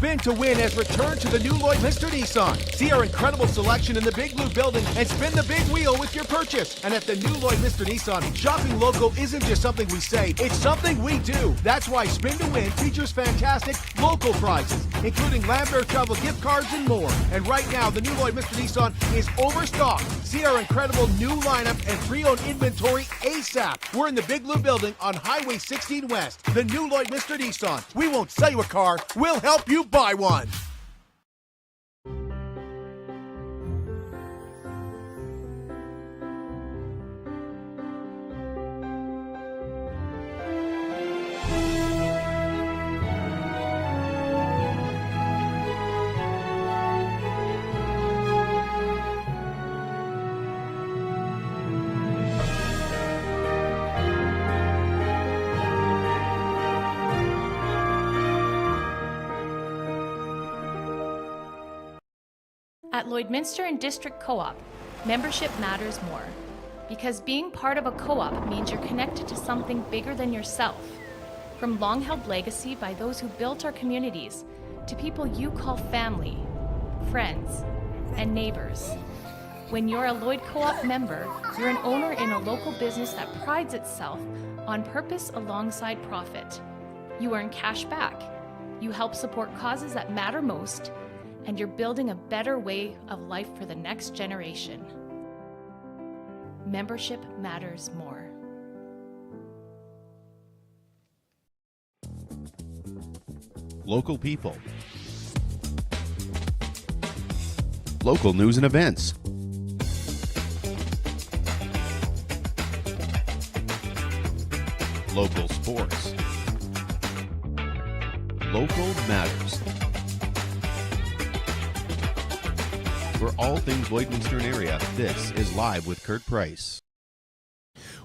Spin to Win has returned to the new Lloydminster Nissan. See our incredible selection in the Big Blue building and spin the big wheel with your purchase. And at the new Lloydminster Nissan, shopping local isn't just something we say, it's something we do. That's why Spin to Win features fantastic local prizes, including Lambert travel gift cards and more. And right now, the new Lloydminster Nissan is overstocked. See our incredible new lineup and pre-owned inventory ASAP. We're in the Big Blue building on Highway 16 West. The new Lloydminster Nissan. We won't sell you a car, we'll help you buy one. At Lloydminster and District Co-op, membership matters more. Because being part of a co-op means you're connected to something bigger than yourself. From long-held legacy by those who built our communities, to people you call family, friends, and neighbors. When you're a Lloyd Co-op member, you're an owner in a local business that prides itself on purpose alongside profit. You earn cash back. You help support causes that matter most, and you're building a better way of life for the next generation. Membership matters more. Local people. Local news and events. Local sports. Local matters. For all things Lloydminster and area, this is Live with Kurt Price.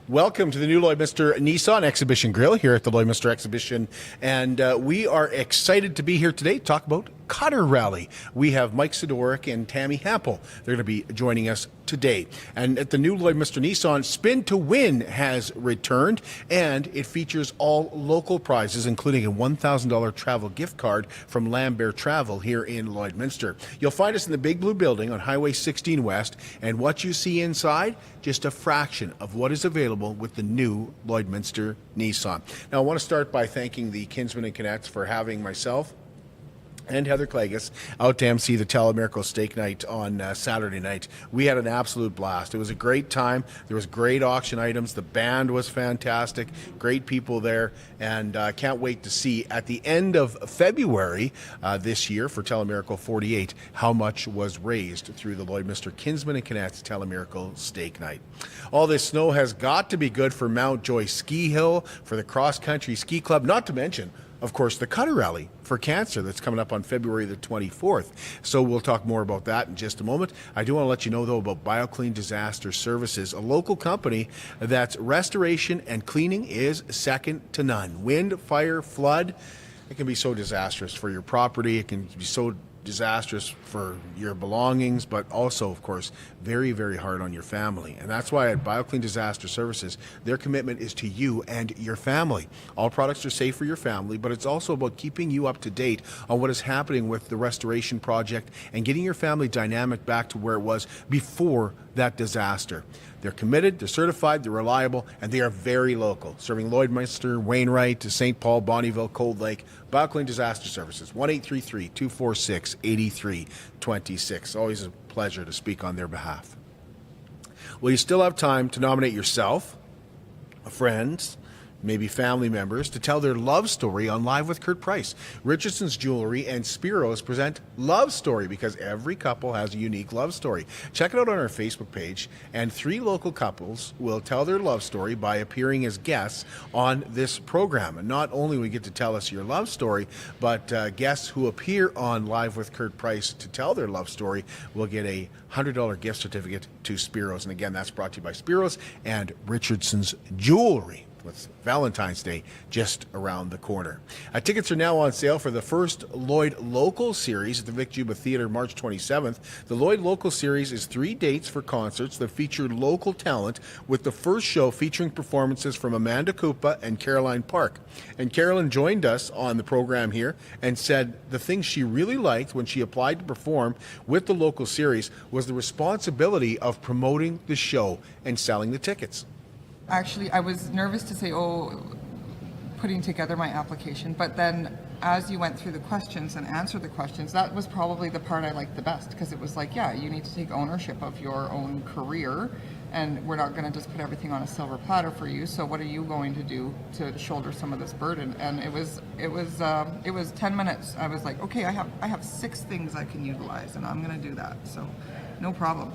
Welcome to the new Lloydminster Nissan Exhibition Grill here at the Lloydminster Exhibition. And we are excited to be here today to talk about Cutter Rally. We have Mike Sidoryk and Tammy Hampel. They're going to be joining us today. And at the new Lloydminster Nissan, Spin to Win has returned, and it features all local prizes, including a $1,000 travel gift card from Lambert Travel here in Lloydminster. You'll find us in the Big Blue building on Highway 16 West, and what you see inside, just a fraction of what is available with the new Lloydminster Nissan. Now, I want to start by thanking the Kinsmen and Canettes for having myself and Heather Clagus out to MC the Telemiracle Steak Night on Saturday night. We had an absolute blast. It was a great time. There was great auction items. The band was fantastic. Great people there, and I can't wait to see at the end of February this year for Telemiracle 48 how much was raised through the Lloydminster Kinsmen and Canettes Telemiracle Steak Night. All this snow has got to be good for Mount Joy Ski Hill, for the Cross Country Ski Club, not to mention, of course, the Cutter Rally for Cancer that's coming up on February the 24th. So we'll talk more about that in just a moment. I do want to let you know, though, about BioClean Disaster Services, a local company that's restoration and cleaning is second to none. Wind, fire, flood, it can be so disastrous for your property. It can be so disastrous for your belongings, but also, of course, very, very hard on your family. And that's why at BioClean Disaster Services, their commitment is to you and your family. All products are safe for your family, but it's also about keeping you up to date on what is happening with the restoration project and getting your family dynamic back to where it was before that disaster. They're committed, they're certified, they're reliable, and they are very local, serving Lloydminster, Wainwright, to St. Paul, Bonnyville, Cold Lake. BioClean Disaster Services, 1-833-246-8326. Always a pleasure to speak on their behalf. Well, you still have time to nominate yourself, friends, maybe family members, to tell their love story on Live with Kurt Price. Richardson's Jewelry and Spiros present Love Story, because every couple has a unique love story. Check it out on our Facebook page, and 3 local couples will tell their love story by appearing as guests on this program. And not only will you get to tell us your love story, but guests who appear on Live with Kurt Price to tell their love story will get a $100 gift certificate to Spiros. And again, that's brought to you by Spiros and Richardson's Jewelry. with Valentine's Day just around the corner. Tickets are now on sale for the first Lloyd Local Series at the Vic Juba Theatre March 27th. The Lloyd Local Series is 3 dates for concerts that feature local talent, with the first show featuring performances from Amanda Koopa and Caroline Park. And Carolyn joined us on the program here and said the thing she really liked when she applied to perform with the local series was the responsibility of promoting the show and selling the tickets. Actually, I was nervous to say, putting together my application, but then as you went through the questions and answered the questions, that was probably the part I liked the best, because it was like, yeah, you need to take ownership of your own career, and we're not going to just put everything on a silver platter for you. So what are you going to do to shoulder some of this burden? And it was 10 minutes. I was like, okay, I have 6 things I can utilize, and I'm going to do that. So no problem.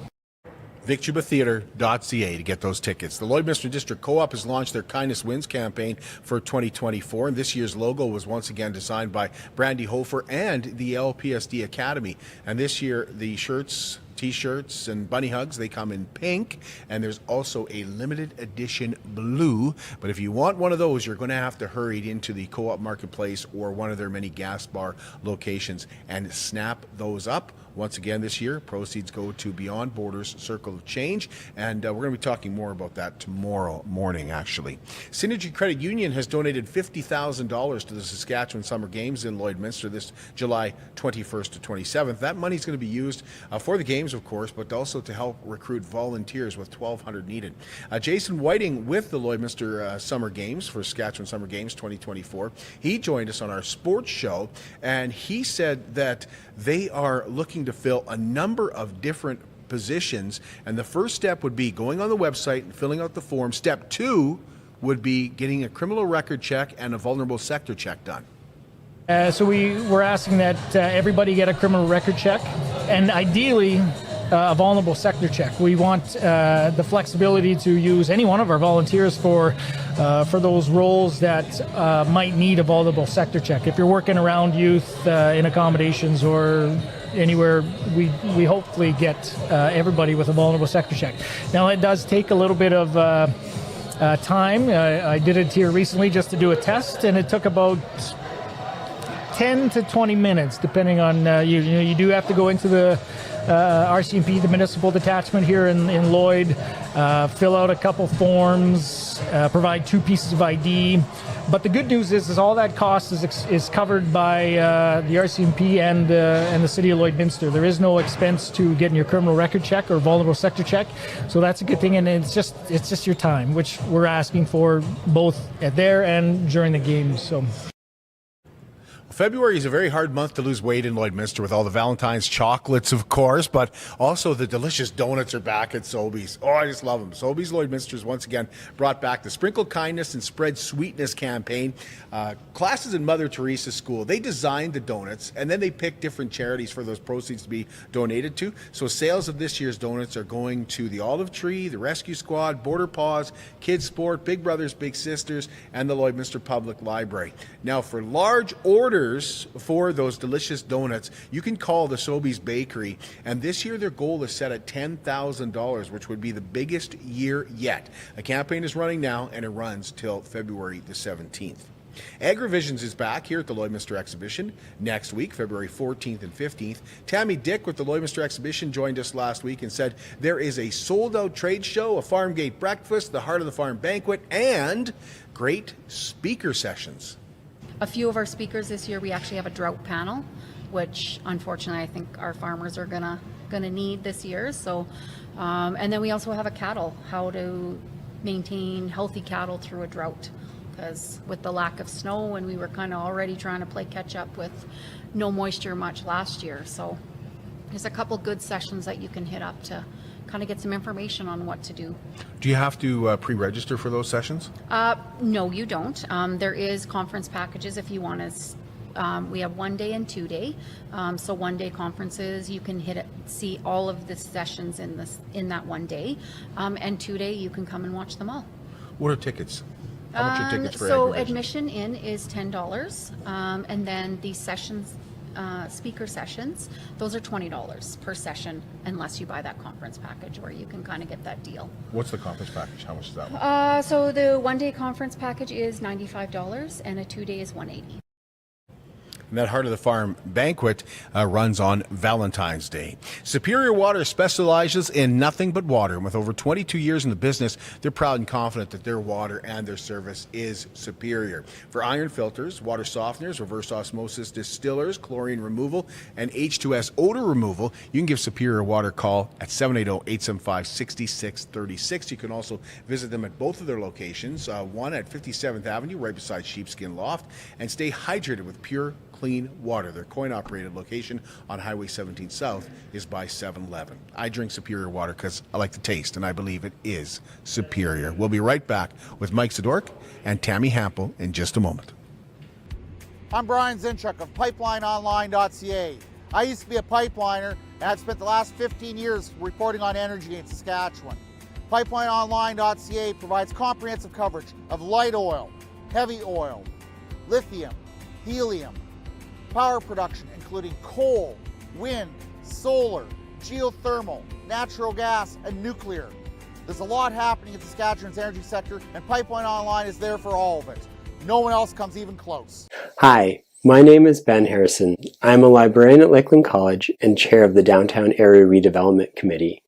VicJubaTheatre.ca to get those tickets. The Lloydminster District Co-op has launched their Kindness Wins campaign for 2024, and this year's logo was once again designed by Brandy Hofer and the LPSD Academy. And this year, the shirts, T-shirts, and bunny hugs, they come in pink, and there's also a limited edition blue. But if you want one of those, you're going to have to hurry into the Co-op Marketplace or one of their many gas bar locations and snap those up. Once again, this year, proceeds go to Beyond Borders Circle of Change, and we're going to be talking more about that tomorrow morning, actually. Synergy Credit Union has donated $50,000 to the Saskatchewan Summer Games in Lloydminster this July 21st to 27th. That money is going to be used for the games, of course, but also to help recruit volunteers with 1,200 needed. Jason Whiting with the Lloydminster Summer Games for Saskatchewan Summer Games 2024. He joined us on our sports show, and he said that they are looking to fill a number of different positions, and the first step would be going on the website and filling out the form. Step 2 would be getting a criminal record check and a vulnerable sector check done. So we're asking that everybody get a criminal record check, and ideally a vulnerable sector check. We want the flexibility to use any one of our volunteers for those roles that might need a vulnerable sector check. If you're working around youth in accommodations or anywhere, we hopefully get everybody with a vulnerable sector check. Now, it does take a little bit of time. I did it here recently just to do a test, and it took about 10 to 20 minutes, depending on you do have to go into the RCMP, the municipal detachment here in Lloyd, fill out a couple forms, provide 2 pieces of ID. But the good news is all that cost is covered by the RCMP and the City of Lloydminster. There is no expense to getting your criminal record check or vulnerable sector check, so that's a good thing. And it's just your time, which we're asking for both at there and during the games. So. February is a very hard month to lose weight in Lloydminster with all the Valentine's chocolates, of course, but also the delicious donuts are back at Sobeys. Oh, I just love them. Sobeys Lloydminster has once again brought back the Sprinkle Kindness and Spread Sweetness campaign. Classes in Mother Teresa School, they designed the donuts, and then they picked different charities for those proceeds to be donated to. So sales of this year's donuts are going to the Olive Tree, the Rescue Squad, Border Paws, Kids Sport, Big Brothers Big Sisters, and the Lloydminster Public Library. Now, for large orders for those delicious donuts, you can call the Sobeys Bakery, and this year their goal is set at $10,000, which would be the biggest year yet. A campaign is running now, and it runs till February the 17th. Agrivisions is back here at the Lloydminster Exhibition next week, February 14th and 15th. Tammy Dick with the Lloydminster Exhibition joined us last week and said there is a sold-out trade show, a farm gate breakfast, the Heart of the Farm banquet, and great speaker sessions. A few of our speakers this year, we actually have a drought panel, which unfortunately I think our farmers are gonna need this year. So, and then we also have a cattle, how to maintain healthy cattle through a drought, because with the lack of snow, and we were kind of already trying to play catch up with no moisture much last year. So there's a couple good sessions that you can hit up to kind of get some information on what to do. Do you have to pre-register for those sessions? No, you don't. There is conference packages if you want to. We have 1 day and 2 day. So 1 day conferences, you can see all of the sessions in that 1 day, and 2 day you can come and watch them all. What are tickets? How much are tickets for So Agrivision? admission in is $10, and then the sessions speaker sessions. Those are $20 per session unless you buy that conference package, where you can kind of get that deal. What's the conference package? How much is that one? So the 1-day conference package is $95 and a 2-day is $180. And that Heart of the Farm banquet runs on Valentine's Day. Superior Water specializes in nothing but water. And with over 22 years in the business, they're proud and confident that their water and their service is superior. For iron filters, water softeners, reverse osmosis distillers, chlorine removal, and H2S odor removal, you can give Superior Water a call at 780-875-6636. You can also visit them at both of their locations, one at 57th Avenue, right beside Sheepskin Loft, and stay hydrated with pure, clean water. Their coin-operated location on Highway 17 South is by 7-Eleven. I drink Superior Water because I like the taste, and I believe it is superior. We'll be right back with Mike Sidoryk and Tammy Hampel in just a moment. I'm Brian Zinchuk of PipelineOnline.ca. I used to be a pipeliner, and I've spent the last 15 years reporting on energy in Saskatchewan. PipelineOnline.ca provides comprehensive coverage of light oil, heavy oil, lithium, helium, power production including coal, wind, solar, geothermal, natural gas, and nuclear. There's a lot happening in Saskatchewan's energy sector, and Pipeline Online is there for all of it. No one else comes even close. Hi, my name is Ben Harrison. I'm a librarian at Lakeland College and chair of the Downtown Area Redevelopment Committee.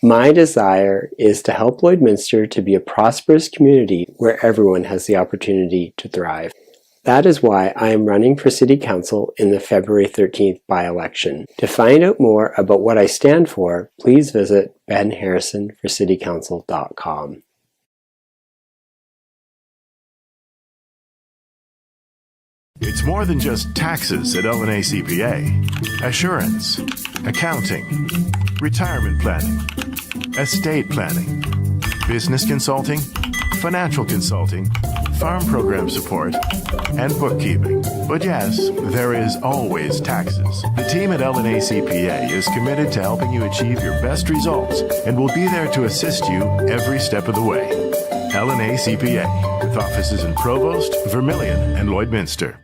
My desire is to help Lloydminster to be a prosperous community where everyone has the opportunity to thrive. That is why I am running for City Council in the February 13th by-election. To find out more about what I stand for, please visit benharrisonforcitycouncil.com. It's more than just taxes at LNA CPA. Assurance, accounting, retirement planning, estate planning, business consulting, financial consulting, farm program support, and bookkeeping. But yes, there is always taxes. The team at LNA CPA is committed to helping you achieve your best results and will be there to assist you every step of the way. LNA CPA, with offices in Provost, Vermilion, and Lloydminster.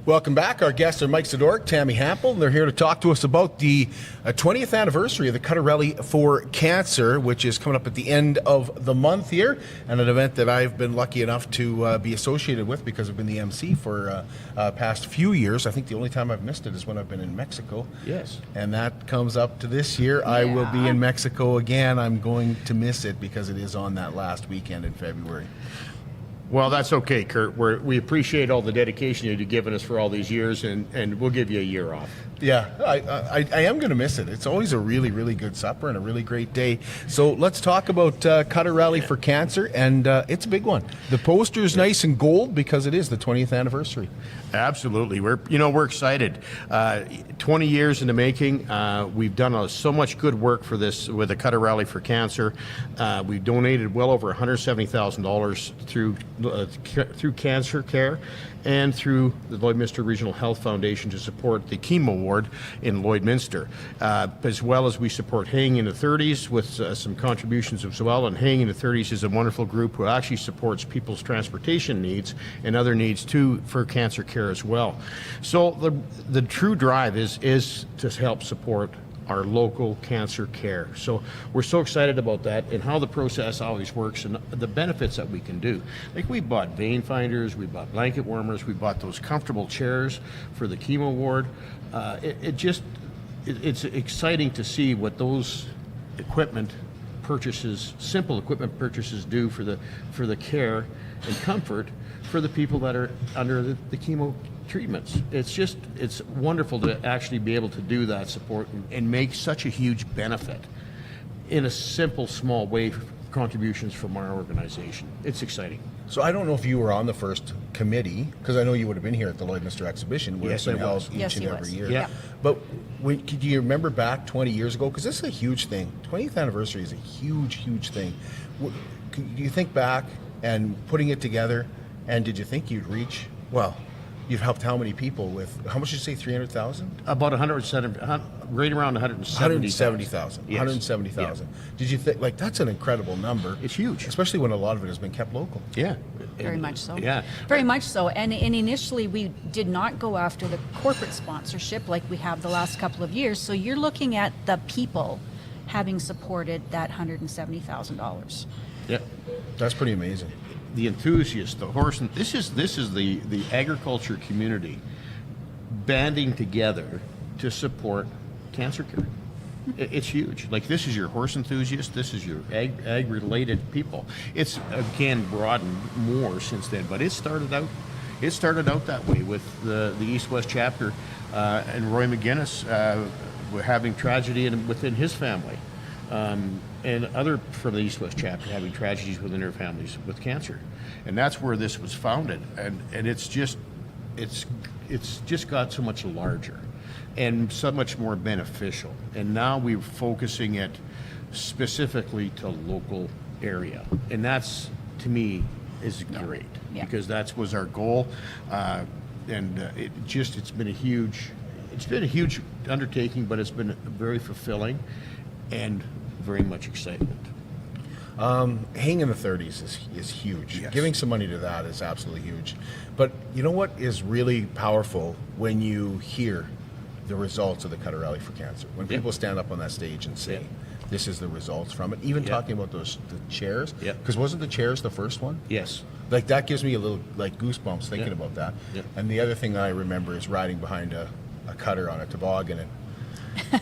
Welcome back. Our guests are Mike Sidoryk, Tammy Hampel, and they're here to talk to us about the 20th anniversary of the Cutter Rally for Cancer, which is coming up at the end of the month here, and an event that I've been lucky enough to be associated with because I've been the MC for past few years. I think the only time I've missed it is when I've been in Mexico. Yes. And that comes up to this year. I will be in Mexico again. I'm going to miss it because it is on that last weekend in February. Well, that's okay, Kurt. We appreciate all the dedication you've given us for all these years, and we'll give you a year off. Yeah, I am going to miss it. It's always a really, really good supper and a really great day. So let's talk about Cutter Rally for Cancer, and it's a big one. The poster's nice and gold because it is the 20th anniversary. Absolutely. We're excited. 20 years in the making. We've done so much good work for this with the Cutter Rally for Cancer. We've donated well over $170,000 through cancer care and through the Lloydminster Regional Health Foundation to support the chemo ward in Lloydminster, as well as we support Hanging in the 30s with some contributions as well. And Hanging in the 30s is a wonderful group who actually supports people's transportation needs and other needs too for cancer care as well. So the true drive is to help support our local cancer care. So we're so excited about that and how the process always works and the benefits that we can do. Like we bought vein finders, we bought blanket warmers, we bought those comfortable chairs for the chemo ward. It's exciting to see what those equipment purchases, simple equipment purchases do for the care and comfort for the people that are under the chemo treatments. It's wonderful to actually be able to do that support and make such a huge benefit in a simple, small way, contributions from our organization. It's exciting. So I don't know if you were on the first committee, because I know you would have been here at the Lloydminster exhibition, where it's been held each and every year. Yeah. But do you remember back 20 years ago? Because this is a huge thing. 20th anniversary is a huge, huge thing. Do you think back and putting it together, and did you think you'd reach, well, You've helped how many people with, how much did you say, 300,000? About 170, right around 170,000. 170,000. Yes. 170,000. Did you think, like, that's an incredible number? It's huge. Especially when a lot of it has been kept local. Yeah. Very much so. Yeah. Very much so. And initially, we did not go after the corporate sponsorship like we have the last couple of years. So you're looking at the people having supported that $170,000. Yeah. That's pretty amazing. The enthusiasts, the horse, and this is the agriculture community banding together to support cancer care. It's huge. Like, this is your horse enthusiast, this is your ag related people. It's again broadened more since then, but it started out that way with the East West chapter and Roy McGinnis having tragedy within his family. And other from the East West chapter having tragedies within their families with cancer, and that's where this was founded. And it's just got so much larger and so much more beneficial. And now we're focusing it specifically to local area, and that's, to me, is great because that was our goal. It's been a huge undertaking, but it's been very fulfilling and very much excitement. Hang in the 30s is huge. Yes. Giving some money to that is absolutely huge. But you know what is really powerful when you hear the results of the Cutter Rally for Cancer? When people stand up on that stage and say, this is the results from it. Even talking about the chairs. Yeah. Because wasn't the chairs the first one? Yes. Like, that gives me a little, like, goosebumps thinking about that. Yeah. And the other thing I remember is riding behind a cutter on a toboggan and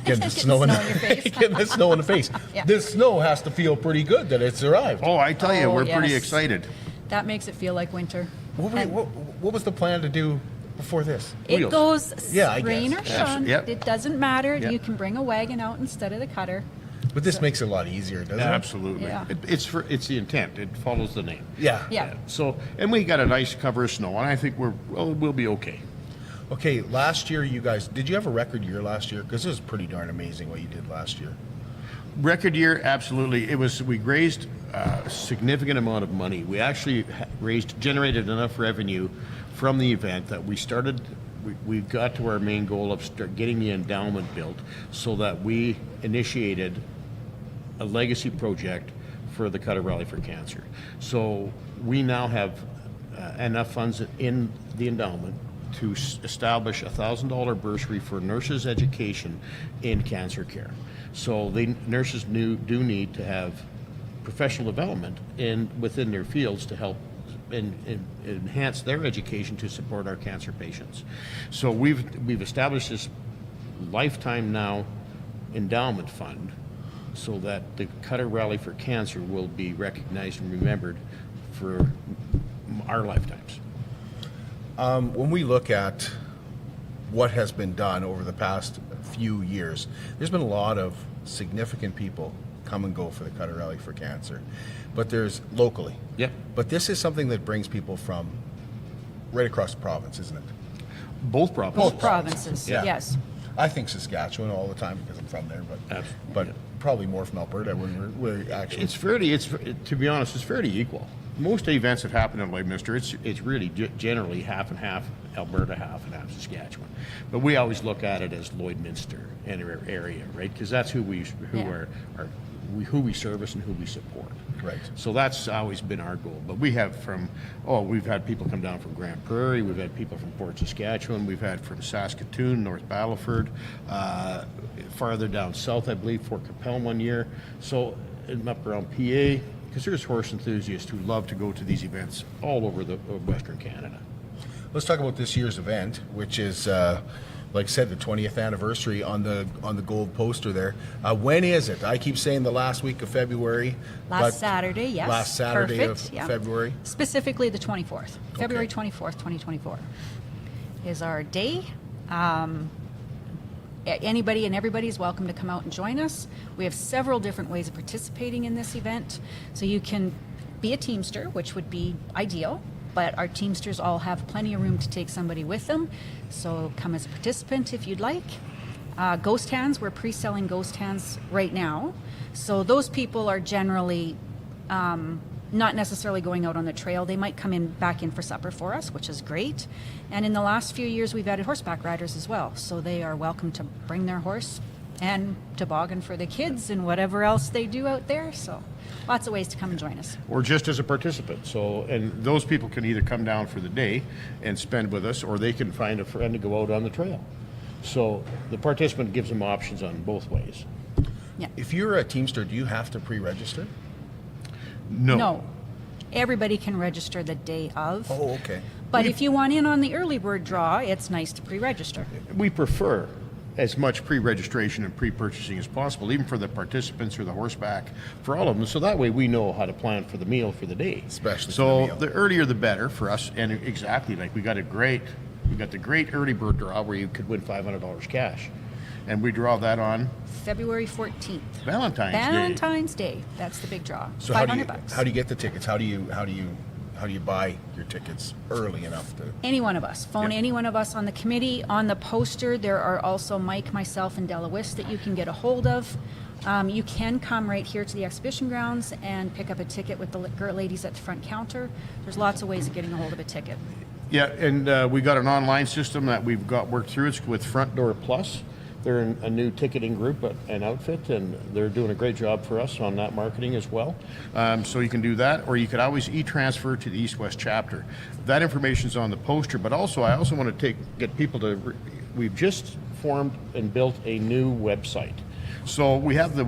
getting the snow in getting the snow in the face. Yeah. This snow has to feel pretty good that it's arrived. Oh, I tell you, we're pretty yes. excited. That makes it feel like winter. What was the plan to do before this? It Wheels. goes Yeah, I rain or guess. shine. Yep. It doesn't matter. Yep. You can bring a wagon out instead of the cutter. But this makes it a lot easier, doesn't it? Absolutely. Yeah. It's the intent. It follows the name. Yeah. Yeah. So, and we got a nice cover of snow, and I think we'll be okay. Okay, last year you guys, did you have a record year last year? Because it was pretty darn amazing what you did last year. Record year, absolutely. We raised a significant amount of money. We actually generated enough revenue from the event that we got to our main goal of getting the endowment built, so that we initiated a legacy project for the Cutter Rally for Cancer. So we now have enough funds in the endowment to establish a $1,000 bursary for nurses' education in cancer care. So the nurses do need to have professional development within their fields to help enhance their education to support our cancer patients. So we've established this lifetime now endowment fund, so that the Cutter Rally for Cancer will be recognized and remembered for our lifetimes. When we look at what has been done over the past few years, there's been a lot of significant people come and go for the Cutter Rally for Cancer, but there's locally. Yep. But this is something that brings people from right across the province, isn't it? Both provinces. Both provinces, Yeah. yes. I think Saskatchewan all the time because I'm from there, but probably more from Alberta when we're actually. To be honest, it's fairly equal. Most events that happen in Lloydminster, it's really generally half and half Alberta, half and half Saskatchewan. But we always look at it as Lloydminster and our area, right? Because that's who we service and who we support. Right. So that's always been our goal. But we've had people come down from Grand Prairie, we've had people from Port Saskatchewan, we've had from Saskatoon, North Battleford, farther down south, I believe, Fort Capel one year. So up around PA, because there's horse enthusiasts who love to go to these events all over the Western Canada. Let's talk about this year's event, which is, like I said, the 20th anniversary on the gold poster there. When is it? I keep saying the last week of February. Last Saturday, yes. Last Saturday Perfect, of yeah. February. Specifically the 24th. February 24th, 2024 is our day. Anybody and everybody is welcome to come out and join us. We have several different ways of participating in this event. So you can be a Teamster, which would be ideal, but our Teamsters all have plenty of room to take somebody with them. So come as a participant if you'd like. Ghost hands, we're pre-selling ghost hands right now. So those people are generally not necessarily going out on the trail. They might come back in for supper for us, which is great. And in the last few years, we've added horseback riders as well. So they are welcome to bring their horse and toboggan for the kids and whatever else they do out there. So lots of ways to come and join us. Or just as a participant. So, and those people can either come down for the day and spend with us, or they can find a friend to go out on the trail. So the participant gives them options on both ways. Yeah. If you're a Teamster, do you have to pre-register? No. Everybody can register the day of. Oh, okay. But if you want in on the early bird draw, it's nice to pre-register. We prefer as much pre-registration and pre-purchasing as possible, even for the participants or the horseback, for all of them. So that way we know how to plan for the meal for the day. Especially so for the meal. the earlier the better for us. And exactly, like we got the great early bird draw where you could win $500 cash. And we draw that on February 14th. Valentine's Day. That's the big draw. So $500. how do you get the tickets? How do you buy your tickets early enough to? Any one of us. Phone any one of us on the committee. On the poster, there are also Mike, myself, and Della Wist that you can get a hold of. You can come right here to the exhibition grounds and pick up a ticket with the ladies at the front counter. There's lots of ways of getting a hold of a ticket. Yeah, and we got an online system that we've got worked through. It's with Front Door Plus. They're a new ticketing group and outfit, and they're doing a great job for us on that marketing as well. So you can do that, or you could always e-transfer to the East-West chapter. That information's on the poster, but also I also want to get people to. We've just formed and built a new website. So we have the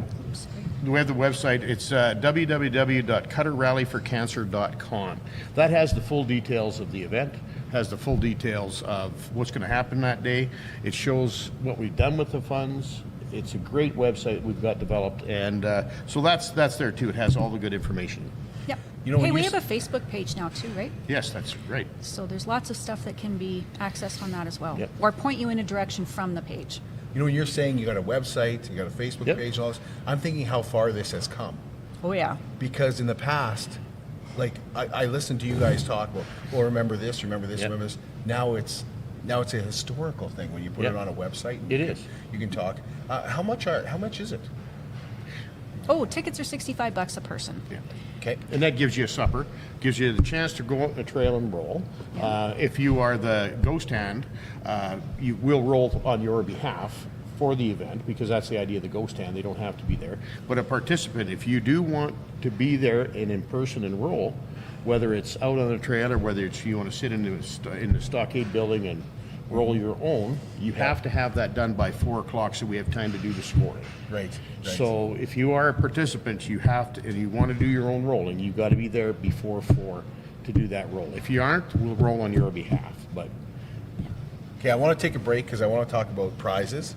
website. It's www.cutterrallyforcancer.com. That has the full details of the event, has the full details of what's going to happen that day. It shows what we've done with the funds. It's a great website we've got developed, and so that's there too. It has all the good information. Yep. You know, hey, when we you have a Facebook page now too, right? Yes, that's right. So there's lots of stuff that can be accessed on that as well. Yep. Or point you in a direction from the page. You know, when you're saying you got a website, you got a Facebook Yep. page, all this, I'm thinking how far this has come. Oh yeah. Because in the past, like I listened to you guys talk about, well, remember this, remember this, Yep. remember this. Now it's a historical thing when you put Yep. it on a website. And It you is. You can talk. How much is it? Oh, tickets are $65 a person. Yeah. Okay. And that gives you a supper, gives you the chance to go out on the trail and roll. If you are the ghost hand, you will roll on your behalf for the event, because that's the idea of the ghost hand. They don't have to be there. But a participant, if you do want to be there and in person and roll, whether it's out on the trail or whether it's you want to sit in the stockade building and roll your own, you have to have that done by 4 o'clock so we have time to do the scoring. Right. So if you are a participant, you have to, and you want to do your own rolling, you've got to be there before 4 to do that roll. If you aren't, we'll roll on your behalf. But Okay, I want to take a break because I want to talk about prizes.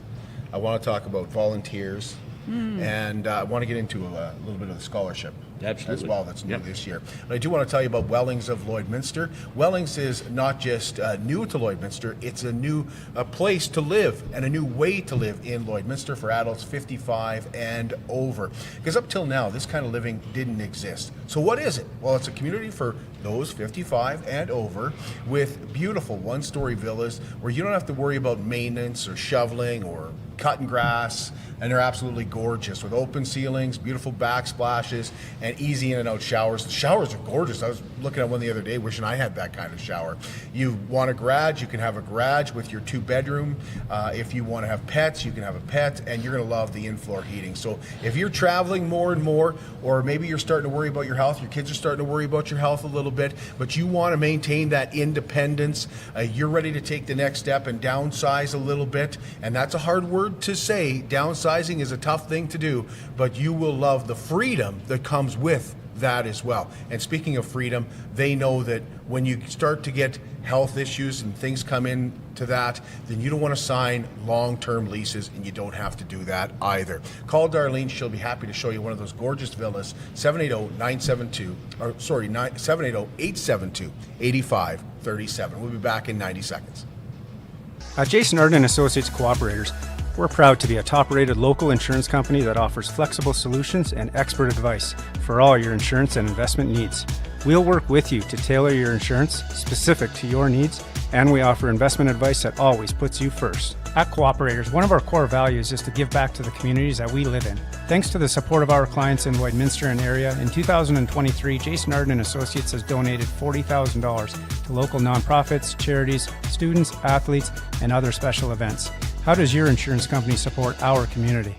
I want to talk about volunteers. And I want to get into a little bit of the scholarship Absolutely. as well that's new Yep. this year. But I do want to tell you about Wellings of Lloydminster. Wellings is not just new to Lloydminster, it's a new place to live and a new way to live in Lloydminster for adults 55 and over. Because up till now, this kind of living didn't exist. So what is it? Well, it's a community for those 55 and over with beautiful one-story villas where you don't have to worry about maintenance or shoveling or cutting grass, and they're absolutely gorgeous with open ceilings, beautiful backsplashes, and easy in and out showers. The showers are gorgeous. I was looking at one the other day wishing I had that kind of shower. You want a garage, you can have a garage with your 2-bedroom. If you want to have pets, you can have a pet, and you're going to love the in-floor heating. So if you're traveling more and more, or maybe you're starting to worry about your health, your kids are starting to worry about your health a little bit, but you want to maintain that independence, you're ready to take the next step and downsize a little bit, and that's a hard word to say. Downsizing is a tough thing to do, but you will love the freedom that comes with that as well. And speaking of freedom, they know that when you start to get health issues and things come in to that, then you don't want to sign long-term leases, and you don't have to do that either. Call Darlene. She'll be happy to show you one of those gorgeous villas. 780-872-8537. We'll be back in 90 seconds. At Jason Arden Associates Cooperators, we're proud to be a top-rated local insurance company that offers flexible solutions and expert advice for all your insurance and investment needs. We'll work with you to tailor your insurance specific to your needs, and we offer investment advice that always puts you first. At Cooperators, one of our core values is to give back to the communities that we live in. Thanks to the support of our clients in Lloydminster and area, in 2023, Jason Arden and Associates has donated $40,000 to local nonprofits, charities, students, athletes, and other special events. How does your insurance company support our community?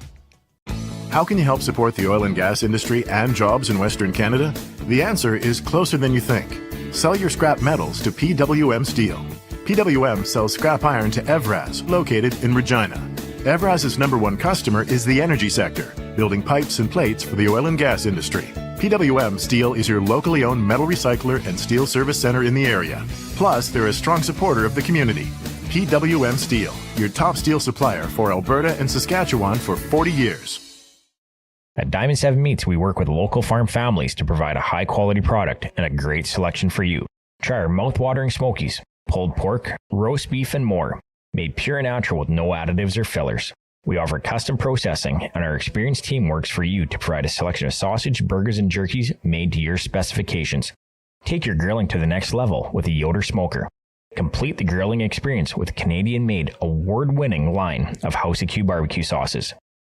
How can you help support the oil and gas industry and jobs in Western Canada? The answer is closer than you think. Sell your scrap metals to PWM Steel. PWM sells scrap iron to Evraz, located in Regina. Evraz's #1 customer is the energy sector, building pipes and plates for the oil and gas industry. PWM Steel is your locally owned metal recycler and steel service center in the area. Plus, they're a strong supporter of the community. PWM Steel, your top steel supplier for Alberta and Saskatchewan for 40 years. At Diamond 7 Meats, we work with local farm families to provide a high-quality product and a great selection for you. Try our mouth-watering smokies, pulled pork, roast beef, and more, made pure and natural with no additives or fillers. We offer custom processing, and our experienced team works for you to provide a selection of sausage, burgers, and jerkies made to your specifications. Take your grilling to the next level with a Yoder smoker. Complete the grilling experience with a Canadian-made, award-winning line of House of Q barbecue sauces.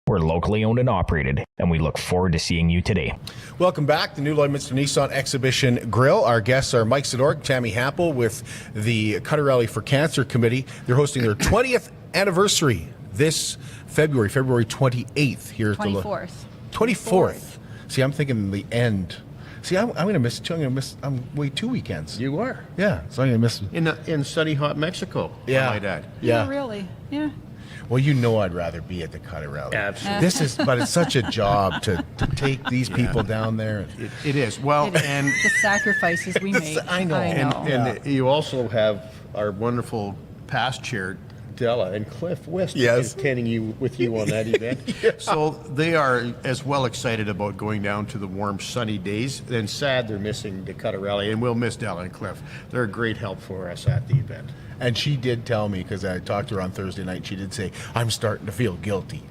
We're locally owned and operated, and we look forward to seeing you today. Welcome back to New Lloydminster Nissan Exhibition Grill. Our guests are Mike Sidoryk, Tammy Hampel with the Cutter Rally for Cancer Committee. They're hosting their 20th anniversary this February 28th here at the 24th. See, I'm thinking the end. See, I'm going to miss. I'm wait 2 weekends. You are. Yeah, so I'm going to miss in sunny hot Mexico. Yeah, my dad. Yeah, really. Yeah. Well, you know I'd rather be at the Cutter Rally. Absolutely. But it's such a job to take these people down there. It is. Well, and the sacrifices we make. I know. And you also have our wonderful past chair, Della and Cliff West, attending with you on that event. So they are as well excited about going down to the warm, sunny days. And sad they're missing the Cutter Rally, and we'll miss Della and Cliff. They're a great help for us at the event. And she did tell me, because I talked to her on Thursday night, she did say, I'm starting to feel guilty.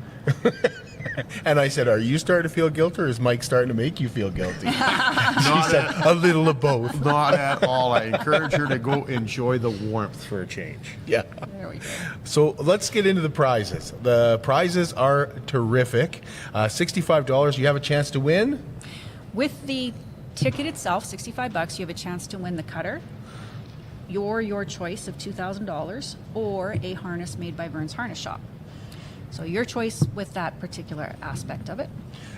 And I said, are you starting to feel guilty, or is Mike starting to make you feel guilty? She said, a little of both. Not at all. I encourage her to go enjoy the warmth for a change. Yeah. There we go. So let's get into the prizes. The prizes are terrific. $65, you have a chance to win. With the ticket itself, $65, you have a chance to win the Cutter, your choice of $2,000, or a harness made by Vern's Harness Shop. So your choice with that particular aspect of it.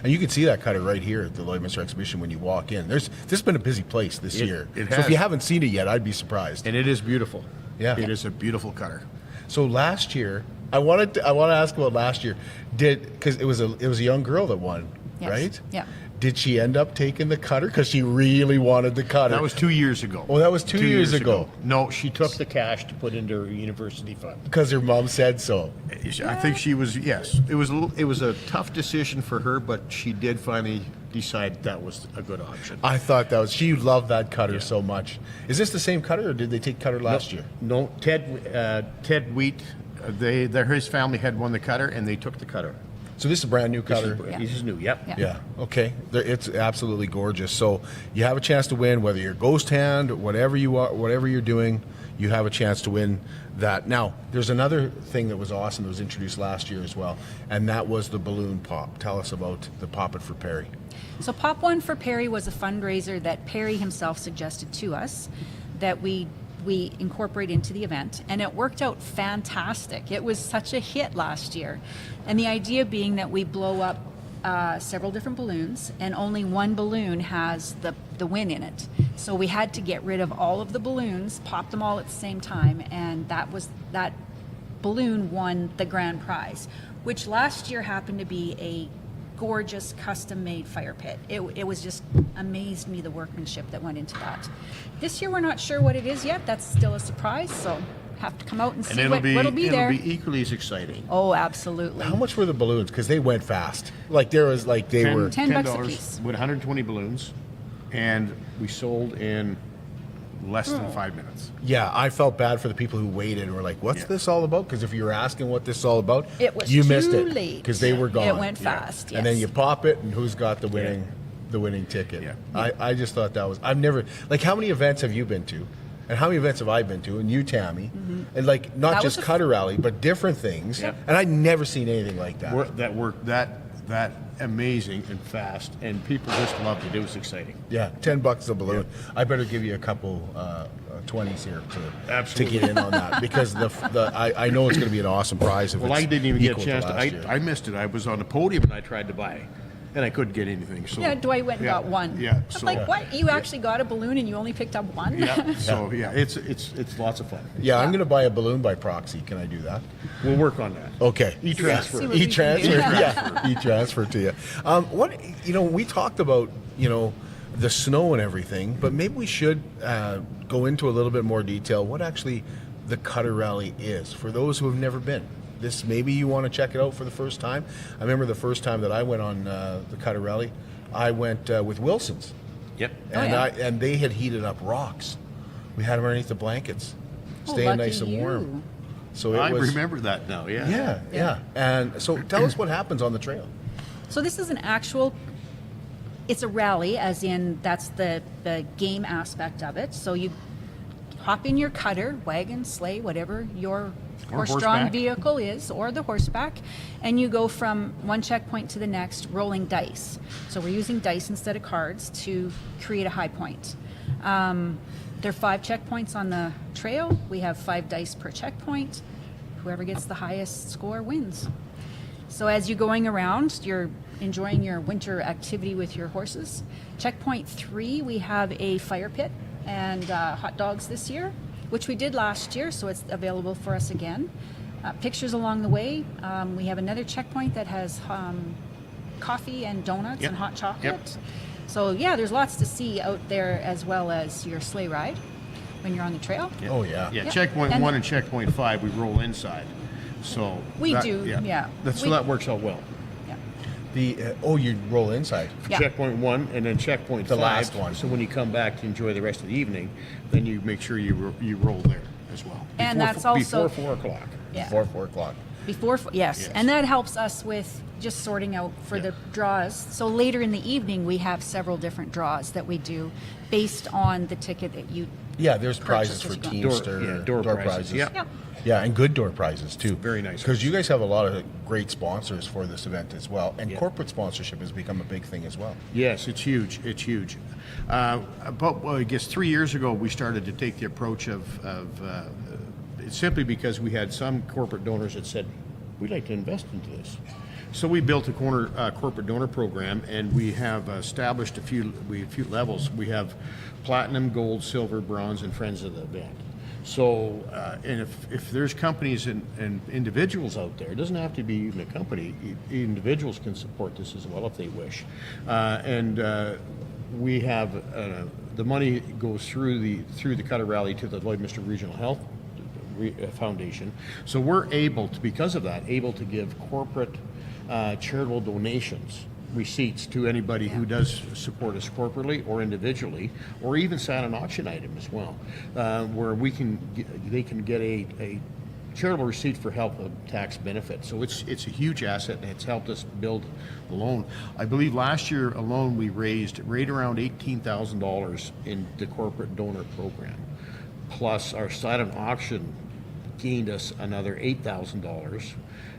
And you can see that Cutter right here at the Lloydminster Exhibition when you walk in. This has been a busy place this year. It so has. if you haven't seen it yet, I'd be surprised. And it is beautiful. Yeah. It is a beautiful Cutter. So last year, I want to ask about last year. Because it was a young girl that won, Yes. right? Yeah. Did she end up taking the Cutter because she really wanted the Cutter? That was 2 years ago. Oh, that was 2 years ago. No, she took the cash to put into her university fund. Because her mom said so. I think she was, yes. It was a tough decision for her, but she did finally decide that was a good option. I thought she loved that Cutter so much. Is this the same Cutter, or did they take Cutter last year? No, Ted Wheat, his family had won the Cutter, and they took the Cutter. So this is a brand new Cutter. This is new, yep. Yeah. Okay. It's absolutely gorgeous. So you have a chance to win, whether you're ghost hand, whatever you are, whatever you're doing, you have a chance to win that. Now, there's another thing that was awesome that was introduced last year as well, and that was the balloon pop. Tell us about the Pop It for Perry. So Pop One for Perry was a fundraiser that Perry himself suggested to us that we incorporate into the event, and it worked out fantastic. It was such a hit last year, and the idea being that we blow up several different balloons, and only one balloon has the win in it. So we had to get rid of all of the balloons, pop them all at the same time, and that balloon won the grand prize, which last year happened to be a gorgeous custom-made fire pit. It was just amazed me, the workmanship that went into that. This year we're not sure what it is yet. That's still a surprise, so have to come out and see what'll be there. It'll be equally as exciting. Oh, absolutely. How much were the balloons? Because they went fast. Like they were $10 a piece. With 120 balloons, and we sold in less than 5 minutes. Yeah, I felt bad for the people who waited and were like, what's this all about? Because if you were asking what this is all about, It was you too missed it late. because they were gone. It went fast, yes. And then you pop it, and who's got the winning? the winning ticket. Yeah. I just thought that was, I've never, like, how many events have you been to? And how many events have I been to? And you, Tammy, and like not That just was a- Cutter Rally, but different things. Yeah. And I'd never seen anything like that. That worked that amazing and fast, and people just loved it. It was exciting. Yeah, $10 a balloon. I better give you a couple 20s here to Absolutely. get in on that, because I know it's going to be an awesome prize. If Well, it's I didn't even get a equal chance to. last year. I missed it. I was on the podium and I tried to buy, and I couldn't get anything. So Yeah, Dwight went and yeah, got one. Yeah. I'm like, what? You actually got a balloon and you only picked up one? Yeah. So yeah, it's lots of fun. Yeah, I'm going to buy a balloon by proxy. Can I do that? We'll work on that. Okay. E-transfer. See what we can E-transfer. do. Yeah. E-transfer to you. We talked about, the snow and everything, but maybe we should go into a little bit more detail what actually the Cutter Rally is for those who have never been. This, maybe you want to check it out for the first time. I remember the first time that I went on the Cutter Rally, I went with Wilson's. Yep. And yeah. and they had heated up rocks. We had them underneath the blankets, staying lucky nice and warm. you. So it I was, remember that now. Yeah. Yeah. And so tell us what happens on the trail. So this is an actual, it's a rally, as in that's the game aspect of it. So you hop in your cutter, wagon, sleigh, whatever your horse-drawn horseback. vehicle is, or the horseback, and you go from one checkpoint to the next rolling dice. So we're using dice instead of cards to create a high point. There are 5 checkpoints on the trail. We have 5 dice per checkpoint. Whoever gets the highest score wins. So as you're going around, you're enjoying your winter activity with your horses. Checkpoint 3, we have a fire pit and hot dogs this year, which we did last year, so it's available for us again. Pictures along the way. We have another checkpoint that has coffee and donuts Yep. and hot chocolate. Yep. So yeah, there's lots to see out there, as well as your sleigh ride when you're on the trail. Yeah. Oh, yeah. Yeah. Yeah. Checkpoint And- 1 and checkpoint 5, we roll inside. So We that- do, yeah. So that works out well. Yeah. You roll inside. Yeah. Checkpoint 1 and then checkpoint The 5. last one. So when you come back to enjoy the rest of the evening, then you make sure you roll there as well. And Before that's also- before 4 o'clock. Yeah. Before 4 o'clock. Yes, Yes. and that helps us with just sorting out for Yeah. the draws. So later in the evening, we have several different draws that we do based on the ticket that you. Yeah, there's prizes Purchase for as you go. Teamster. Door prizes. Yeah. Yeah. Yeah, and good door prizes too. Very nice Because ones. you guys have a lot of great sponsors for this event as well, and Yeah. corporate sponsorship has become a big thing as well. Yes, it's huge. It's huge. I guess 3 years ago, we started to take the approach of simply because we had some corporate donors that said, we'd like to invest into this. So we built a corporate donor program, and we have established a few levels. We have platinum, gold, silver, bronze, and friends of the event. So, and if there's companies and individuals out there, it doesn't have to be even a company. Individuals can support this as well if they wish. We have the money goes through the Cutter Rally to the Lloydminster Regional Health Foundation. So we're able to, because of that, able to give corporate charitable donations, receipts to anybody who does support us corporately or individually, or even sign an auction item as well, where they can get a charitable receipt for help of tax benefit. So it's a huge asset, and it's helped us build the loan. I believe last year alone we raised right around $18,000 in the corporate donor program, plus our silent auction gained us another $8,000,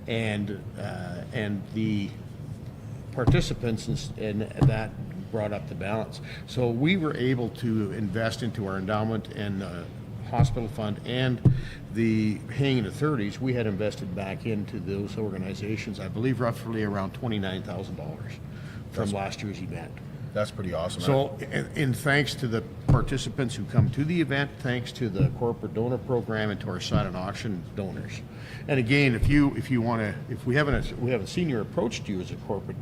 and the participants in that brought up the balance. So we were able to invest into our endowment and hospital fund, and the Hanging Authorities we had invested back into those organizations, I believe roughly around $29,000 from last year's event. That's pretty awesome. So, and thanks to the participants who come to the event, thanks to the corporate donor program, and to our silent auction donors. And again, if we have a senior approached you as a corporate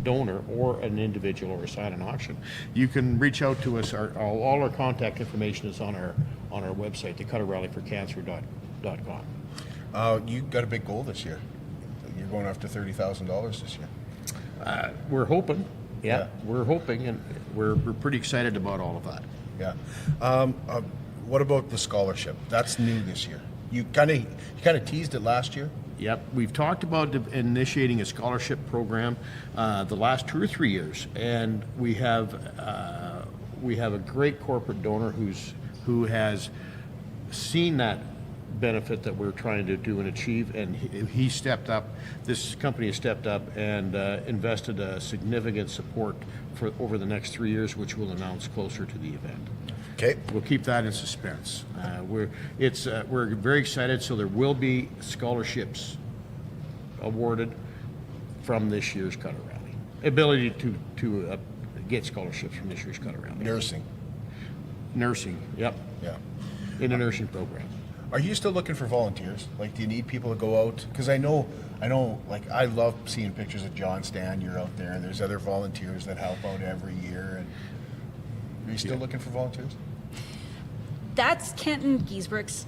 donor or an individual or a silent auction, you can reach out to us. All our contact information is on our website, thecutterrallyforcancer.com. You got a big goal this year. You're going after $30,000 this year. We're hoping. Yeah. We're hoping, and we're pretty excited about all of that. Yeah. What about the scholarship? That's new this year. You kind of teased it last year. Yep, we've talked about initiating a scholarship program the last 2 or 3 years, and we have a great corporate donor who has seen that benefit that we're trying to do and achieve, and he stepped up. This company has stepped up and invested a significant support for over the next 3 years, which we'll announce closer to the event. Okay. We'll keep that in suspense. We're very excited. So there will be scholarships awarded from this year's Cutter Rally. Ability to get scholarships from this year's Cutter Rally. Nursing. Yep. Yeah. In a nursing program. Are you still looking for volunteers? Like, do you need people to go out? Because I know, like, I love seeing pictures of John Stan. You're out there, and there's other volunteers that help out every year. And are you still looking for volunteers? That's Kenton Giesbrecht's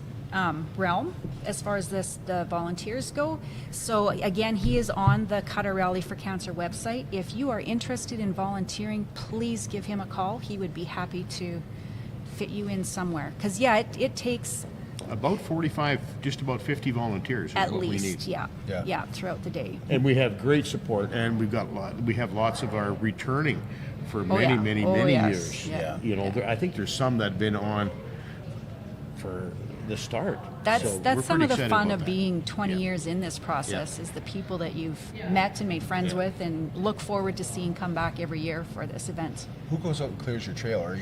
realm as far as the volunteers go. So again, he is on the Cutter Rally for Cancer website. If you are interested in volunteering, please give him a call. He would be happy to fit you in somewhere. Because it takes about 45, just about 50 volunteers is at what least, we need. yeah, throughout the day. And we have great support, and we have lots of our returning for many yes. years. Yeah. I think there's some that have been on for the start. That's we're some pretty of the excited fun about of that. being 20 years in this process is the people that you've met and made friends with and look forward to seeing come back every year for this event. Who goes out and clears your trail?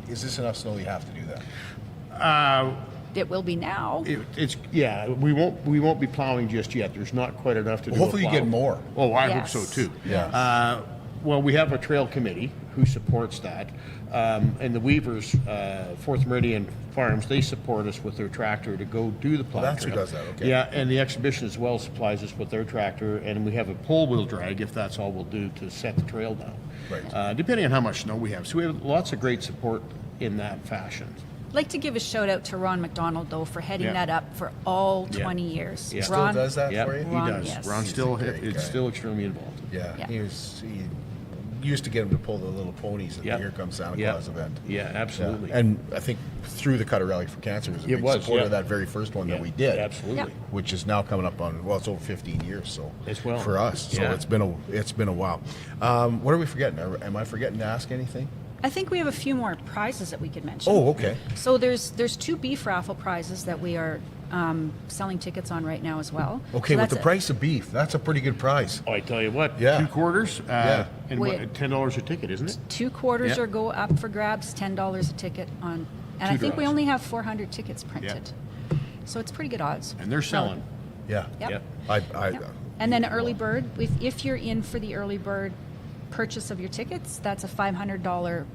Is this enough snow you have to do that? It will be now. We won't be plowing just yet. There's not quite enough to do. Hopefully you plow. get more. Oh, I Yes. hope so too. Yeah. Well, we have a trail committee who supports that, and the Weavers, Fourth Meridian Farms, they support us with their tractor to go do the plow that's who trail. does that, okay. Yeah, and the exhibition as well supplies us with their tractor, and we have a pole wheel drag if that's all we'll do to set the trail down. Right. Depending on how much snow we have. So we have lots of great support in that fashion. I'd like to give a shout out to Ron McDonald though for heading Yeah. that up for all 20 years. Yeah. Still does that Yep, for you? he Ron, does. yes. Ron's He's still a great guy. still extremely involved. Yeah. Yeah. He used to get him to pull the little ponies at Yep. the Here Comes Santa Yep. Claus event. Yeah, absolutely. Yeah. And I think through the Cutter Rally for Cancer was a big supporter of that very first one that we did. Absolutely. Yep. Which is now coming up on, it's over 15 years, so As well. for us. So Yeah. it's been a while. What are we forgetting? Am I forgetting to ask anything? I think we have a few more prizes that we could mention. Oh, okay. So there's 2 beef raffle prizes that we are selling tickets on right now as well. Okay, So with that's the price of beef, that's a pretty good prize. Oh, I tell you what, Yeah. 2 quarters, Yeah. and Wait. $10 a ticket, isn't it? 2 quarters Yeah. are go up for grabs, $10 a ticket on, and I Two think we draws. only have 400 tickets printed. So it's pretty good odds. And they're selling. Yeah. Yep. Yep. Yep. And then early bird, if you're in for the early bird purchase of your tickets, that's a $500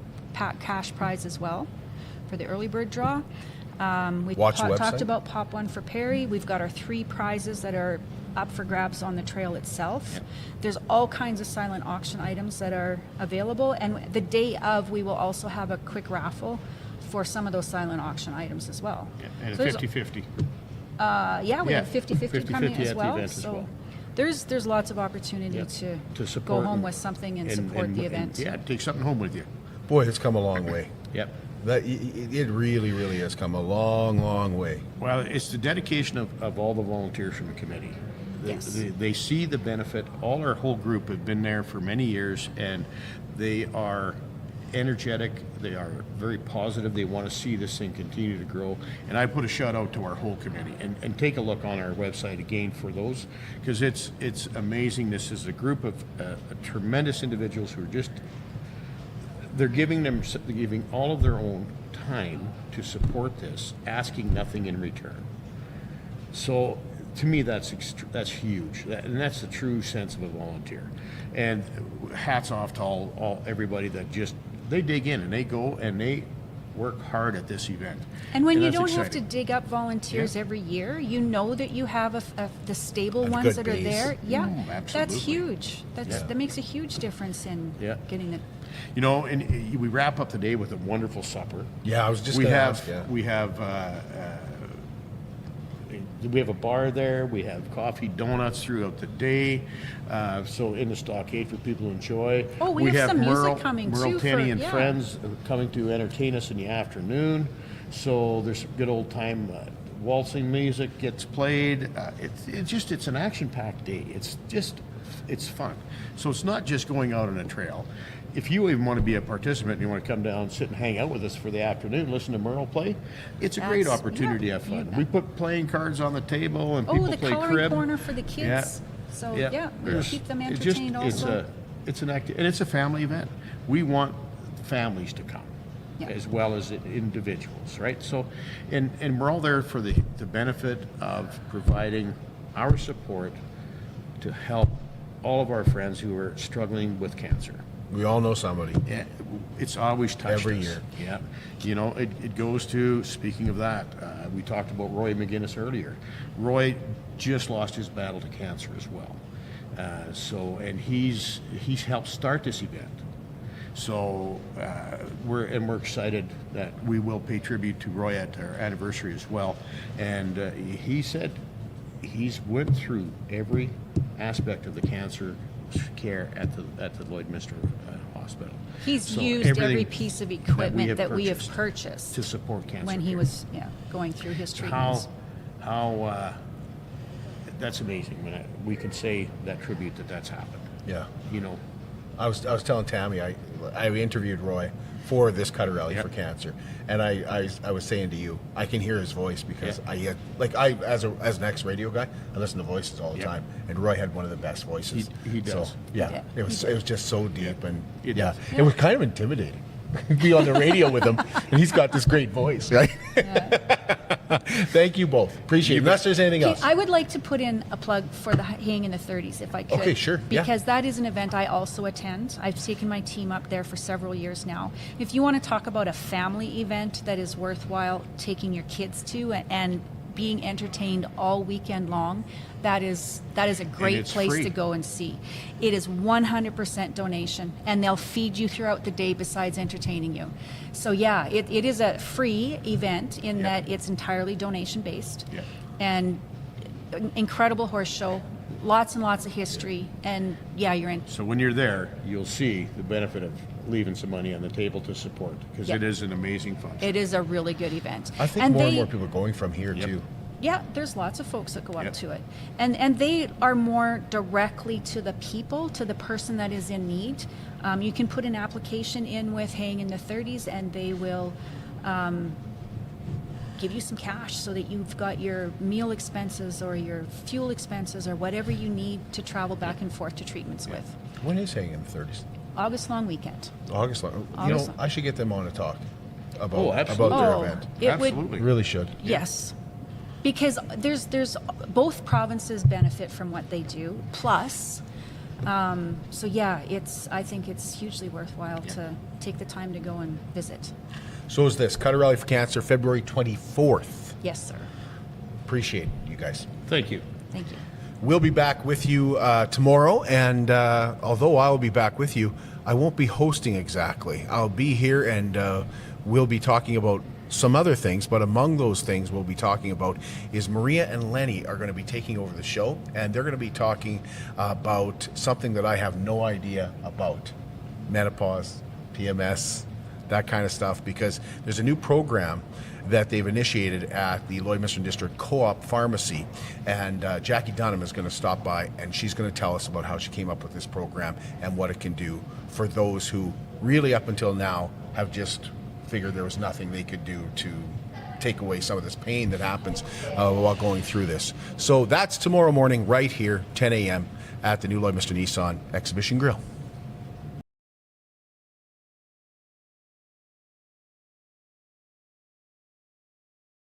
cash prize as well for the early bird draw. We Watch the website. talked about Pop One for Perry. We've got our 3 prizes that are up for grabs on the trail itself. There's all kinds of silent auction items that are available, and the day of we will also have a quick raffle for some of those silent auction items as well. Yeah, and So there's- 50-50. we have 50-50 coming 50-50 as at the well. event as So well. there's lots of opportunity Yep. to To support go home and- with something and support the event. Yeah, take something home with you. Boy, it's come a long way. Yep. It really, really has come a long, long way. Well, it's the dedication of all the volunteers from the committee. Yes. They see the benefit. All our whole group have been there for many years, and they are energetic. They are very positive. They want to see this thing continue to grow. And I put a shout out to our whole committee. And take a look on our website again for those, because it's amazing. This is a group of tremendous individuals who are just, they're giving all of their own time to support this, asking nothing in return. So to me, that's huge, and that's the true sense of a volunteer. And hats off to everybody that just, they dig in and they go and they work hard at this event. And when you that's don't have to exciting. dig up volunteers every year, you know that you have the stable And a ones good that are base. there. Yeah, that's absolutely. huge. That makes a huge difference in getting the. You know, and we wrap up the day with a wonderful supper. Yeah, I was just we going to have ask. Yeah. we have a bar there. We have coffee, donuts throughout the day. So in the stockade for people to enjoy. Oh, we have some music Merle, coming Merle too Tenney for- and yeah. friends coming to entertain us in the afternoon. So there's a good old time waltzing music gets played. It's an action-packed day. It's fun. So it's not just going out on a trail. If you even want to be a participant and you want to come down, sit and hang out with us for the afternoon, listen to Merle play, it's a great opportunity to have fun. We put playing cards on the table and people the play coloring crib. corner for the kids. So we keep them entertained also. It's an and it's a family event. We want families to come as well as individuals, right? So, and we're all there for the benefit of providing our support to help all of our friends who are struggling with cancer. We all know somebody. Yeah, it's always touched every us. year. Yeah, you know, it goes to, speaking of that, we talked about Roy McGinnis earlier. Roy just lost his battle to cancer as well. And he's helped start this event. So we're excited that we will pay tribute to Roy at our anniversary as well. And he said he's went through every aspect of the cancer care at the Lloydminster Hospital. He's So used every piece of equipment that we have purchased to support cancer when he care. was going through his treatments. How that's amazing when we can say that tribute that's happened. Yeah. You know, I was telling Tammy, I interviewed Roy for this Cutter Rally for Cancer, and I was saying to you, I can hear his voice because as an ex-radio guy, I listen to voices all the time, and Roy had one of the best voices. He does. So, it was just so deep, and does. it was kind of intimidating. Be on the radio with him, and he's got this great voice, right? Thank you both. Appreciate it. Unless there's anything else. I would like to put in a plug for the Hang in the 30s, if I could. Okay, sure. Because that is an event I also attend. I've taken my team up there for several years now. If you want to talk about a family event that is worthwhile taking your kids to and being entertained all weekend long, that is a great place free to go and see. It is 100% donation, and they'll feed you throughout the day besides entertaining you. So it is a free event in that it's entirely donation based, and incredible horse show, lots and lots of history, and you're in. So when you're there, you'll see the benefit of leaving some money on the table to support, because it is an amazing function. It is a really good event. I think more and more people are going from here too. Yeah, there's lots of folks that go up to it. And they are more directly to the people, to the person that is in need. You can put an application in with Hang in the 30s, and they will give you some cash so that you've got your meal expenses or your fuel expenses or whatever you need to travel back and forth to treatments with. When is Hang in the 30s? August long weekend. August long. I should get them on to talk about their event. Absolutely. Really should. Yes. Because there's both provinces benefit from what they do. Plus, I think it's hugely worthwhile to take the time to go and visit. So is this Cutter Rally for Cancer, February 24th. Yes, sir. Appreciate you guys. Thank you. Thank you. We'll be back with you tomorrow, and although I will be back with you, I won't be hosting exactly. I'll be here, and we'll be talking about some other things, but among those things we'll be talking about is Maria and Lenny are going to be taking over the show, and they're going to be talking about something that I have no idea about. Menopause, PMS, that kind of stuff, because there's a new program that they've initiated at the Lloydminster District Co-op Pharmacy, and Jackie Dunham is going to stop by, and she's going to tell us about how she came up with this program and what it can do for those who really up until now have just figured there was nothing they could do to take away some of this pain that happens while going through this. So that's tomorrow morning right here, 10 a.m. at the new Lloydminster Nissan Exhibition Grill.